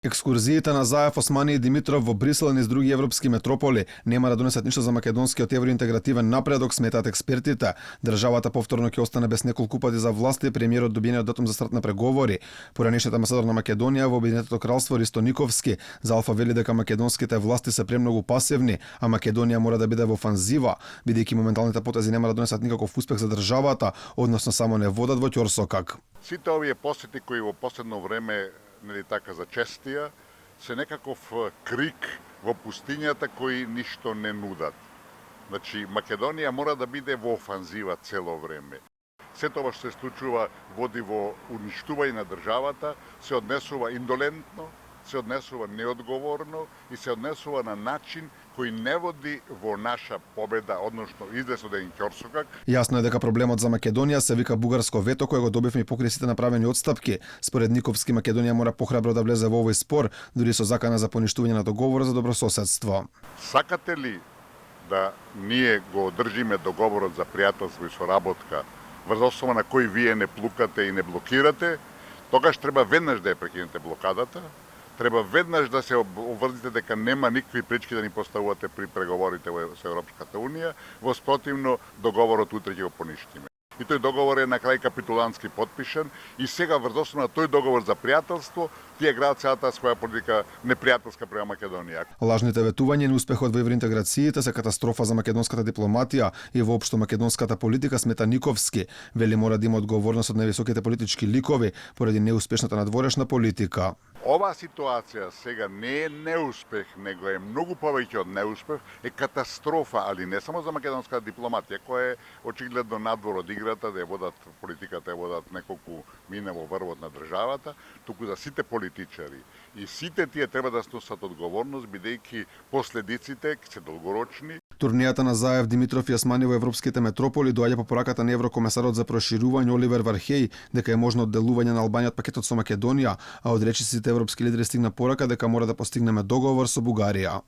Екскурзиите на Заев, Османи и Димитров во Брисел и низ други европски метрополи нема да донесат ништо за македонскиот евроинтегративен напредок, сметаат експертите. Државата повторно ќе остане без неколку пати за власт и премиерот добиениот датум за старт на преговори. Поранешниот амбасадор на Македонија во Обединетото кралство Ристо Никовски за Алфа вели дека македонските власти се премногу пасивни, а Македонија мора да биде во офанзива, бидејќи моменталните потези нема да донесат никаков успех за државата, односно само не водат во ќорсокак. Сите овие посети кои во последно време нели така зачестија, се некаков крик во пустињата кои ништо не нудат. Значи, Македонија мора да биде во офанзива цело време. Сето ова што се случува води во уништување на државата, се однесува индолентно, се однесува неодговорно и се однесува на начин кој не води во наша победа, односно излез од еден ќорсокак. Јасно е дека проблемот за Македонија се вика бугарско вето кое го добивме покрај сите направени отстапки. Според Никовски, Македонија мора похрабро да влезе во овој спор, дури со закана за поништување на договорот за добрососедство. Сакате ли да ние го одржиме договорот за пријателство и соработка, врз основа на кој вие не плукате и не блокирате, тогаш треба веднаш да ја прекинете блокадата, треба веднаш да се обврзите дека нема никакви пречки да ни поставувате при преговорите со Европската Унија, во спротивно договорот утре ќе го поништиме. И тој договор е на крај капитулантски потпишан и сега врз основа на тој договор за пријателство тие граат целата своја политика непријателска према Македонија. Лажните ветувања и неуспехот во евроинтеграциите се катастрофа за македонската дипломатија и воопшто македонската политика, смета Никовски. Вели мора да има одговорност од највисоките политички ликови поради неуспешната надворешна политика. Оваа ситуација сега не е неуспех, него е многу повеќе од неуспех, е катастрофа, али не само за македонската дипломатија, која е очигледно надвор од играта, да ја водат политиката, ја водат неколку мина во врвот на државата, туку за сите политичари. И сите тие треба да сносат одговорност, бидејќи последиците се долгорочни. Турнијата на Заев, Димитров и Османи во европските метрополи доаѓа по пораката на еврокомесарот за проширување Оливер Вархеј дека е можно одделување на Албанија од пакетот со Македонија, а од речисите европски лидери стигна порака дека мора да постигнеме договор со Бугарија.